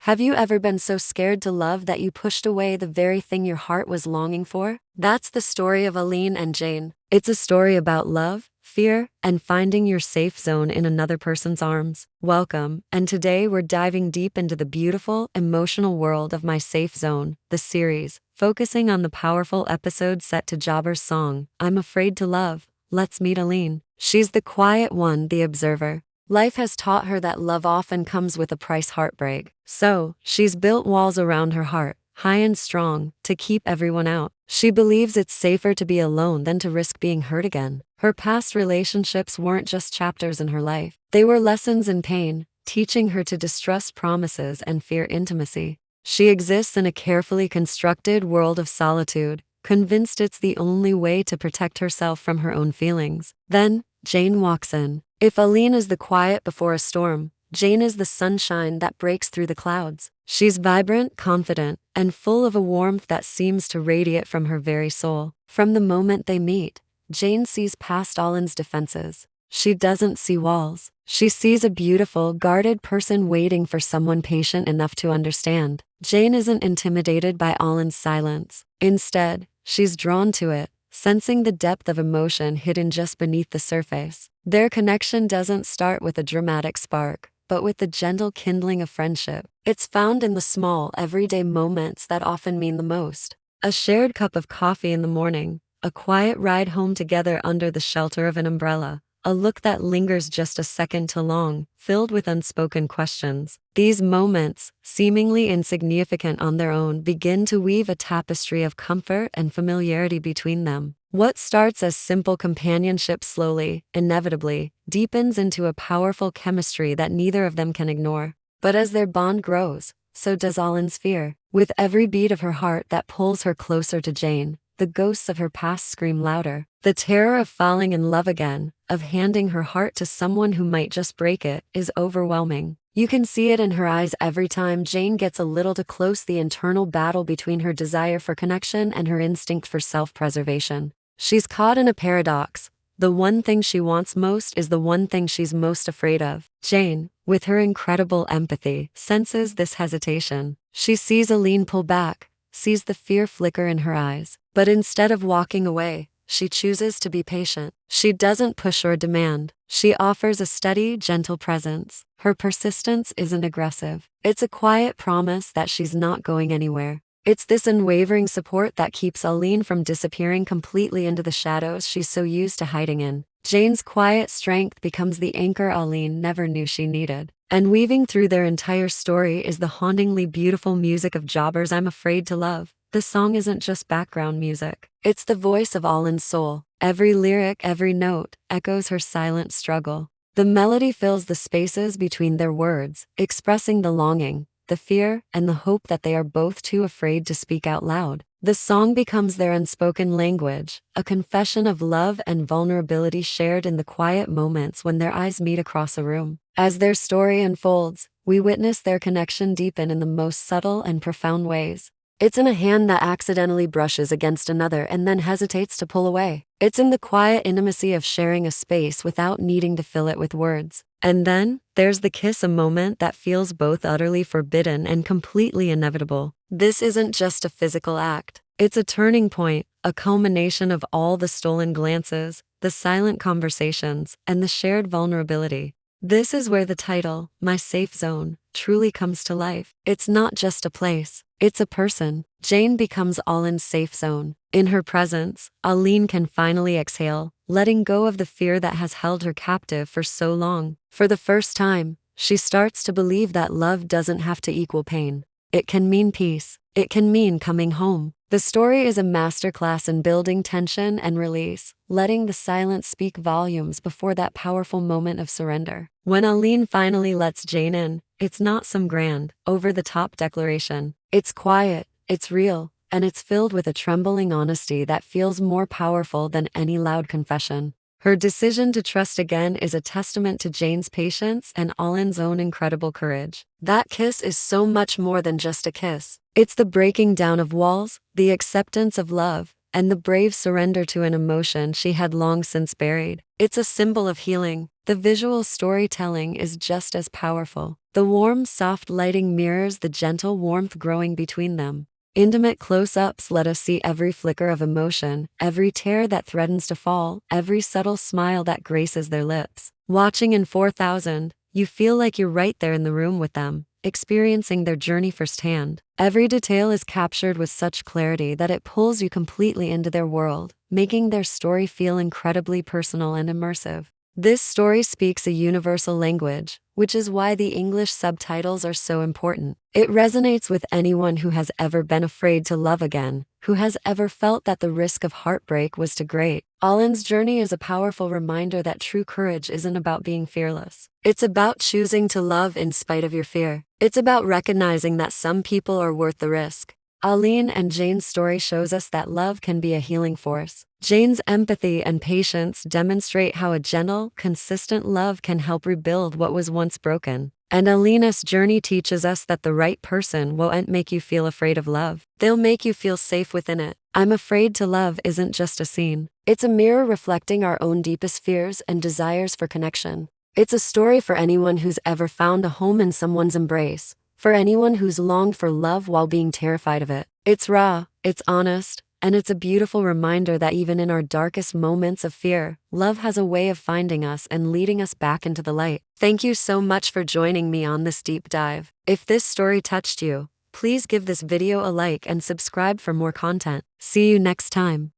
Have you ever been so scared to love that you pushed away the very thing your heart was longing for? That's the story of Alin and Jane. It's a story about love, fear, and finding your safe zone in another person's arms. Welcome, and today we're diving deep into the beautiful, emotional world of My Safe Zone, the series, focusing on the powerful episode set to DZHABER's song, I'm Afraid to Love. Let's meet Alin. She's the quiet one, the observer. Life has taught her that love often comes with a price, heartbreak. So, she's built walls around her heart, high and strong, to keep everyone out. She believes it's safer to be alone than to risk being hurt again. Her past relationships weren't just chapters in her life. They were lessons in pain, teaching her to distrust promises and fear intimacy. She exists in a carefully constructed world of solitude, convinced it's the only way to protect herself from her own feelings. Then, Jane walks in. If Alin is the quiet before a storm, Jane is the sunshine that breaks through the clouds. She's vibrant, confident, and full of a warmth that seems to radiate from her very soul. From the moment they meet, Jane sees past Alin's defenses. She doesn't see walls. She sees a beautiful, guarded person waiting for someone patient enough to understand. Jane isn't intimidated by Alin's silence. Instead, she's drawn to it, sensing the depth of emotion hidden just beneath the surface. Their connection doesn't start with a dramatic spark, but with the gentle kindling of friendship. It's found in the small, everyday moments that often mean the most. A shared cup of coffee in the morning, a quiet ride home together under the shelter of an umbrella, a look that lingers just a second too long, filled with unspoken questions. These moments, seemingly insignificant on their own, begin to weave a tapestry of comfort and familiarity between them. What starts as simple companionship slowly, inevitably, deepens into a powerful chemistry that neither of them can ignore. But as their bond grows, so does Alin's fear. With every beat of her heart that pulls her closer to Jane, the ghosts of her past scream louder. The terror of falling in love again, of handing her heart to someone who might just break it, is overwhelming. You can see it in her eyes every time Jane gets a little too close, the internal battle between her desire for connection and her instinct for self-preservation. She's caught in a paradox. The one thing she wants most is the one thing she's most afraid of. Jane, with her incredible empathy, senses this hesitation. She sees Alin pull back, sees the fear flicker in her eyes. But instead of walking away, she chooses to be patient. She doesn't push or demand. She offers a steady, gentle presence. Her persistence isn't aggressive. It's a quiet promise that she's not going anywhere. It's this unwavering support that keeps Alin from disappearing completely into the shadows she's so used to hiding in. Jane's quiet strength becomes the anchor Alin never knew she needed. And weaving through their entire story is the hauntingly beautiful music of DZHABER's I'm Afraid to Love. The song isn't just background music. It's the voice of Alin's soul. Every lyric, every note, echoes her silent struggle. The melody fills the spaces between their words, expressing the longing, the fear, and the hope that they are both too afraid to speak out loud. The song becomes their unspoken language, a confession of love and vulnerability shared in the quiet moments when their eyes meet across a room. As their story unfolds, we witness their connection deepen in the most subtle and profound ways. It's in a hand that accidentally brushes against another and then hesitates to pull away. It's in the quiet intimacy of sharing a space without needing to fill it with words. And then, there's the kiss, a moment that feels both utterly forbidden and completely inevitable. This isn't just a physical act. It's a turning point, a culmination of all the stolen glances, the silent conversations, and the shared vulnerability. This is where the title, My Safe Zone, truly comes to life. It's not just a place, it's a person. Jane becomes Alin's safe zone. In her presence, Alin can finally exhale, letting go of the fear that has held her captive for so long. For the first time, she starts to believe that love doesn't have to equal pain. It can mean peace. It can mean coming home. The story is a masterclass in building tension and release, letting the silence speak volumes before that powerful moment of surrender. When Alin finally lets Jane in, it's not some grand, over-the-top declaration. It's quiet, it's real, and it's filled with a trembling honesty that feels more powerful than any loud confession. Her decision to trust again is a testament to Jane's patience and Alin's own incredible courage. That kiss is so much more than just a kiss. It's the breaking down of walls, the acceptance of love, and the brave surrender to an emotion she had long since buried. It's a symbol of healing, the visual storytelling is just as powerful. The warm, soft lighting mirrors the gentle warmth growing between them. Intimate close-ups let us see every flicker of emotion, every tear that threatens to fall, every subtle smile that graces their lips. Watching in 4000, you feel like you're right there in the room with them, experiencing their journey firsthand. Every detail is captured with such clarity that it pulls you completely into their world, making their story feel incredibly personal and immersive. This story speaks a universal language, which is why the English subtitles are so important. It resonates with anyone who has ever been afraid to love again, who has ever felt that the risk of heartbreak was too great. Alin's journey is a powerful reminder that true courage isn't about being fearless. It's about choosing to love in spite of your fear. It's about recognizing that some people are worth the risk. Alin and Jane's story shows us that love can be a healing force. Jane's empathy and patience demonstrate how a gentle, consistent love can help rebuild what was once broken. And Alina's journey teaches us that the right person won't make you feel afraid of love. They'll make you feel safe within it. I'm Afraid to Love isn't just a scene. It's a mirror reflecting our own deepest fears and desires for connection. It's a story for anyone who's ever found a home in someone's embrace. For anyone who's longed for love while being terrified of it. It's raw, it's honest, and it's a beautiful reminder that even in our darkest moments of fear, love has a way of finding us and leading us back into the light. Thank you so much for joining me on this deep dive. If this story touched you, please give this video a like and subscribe for more content. See you next time.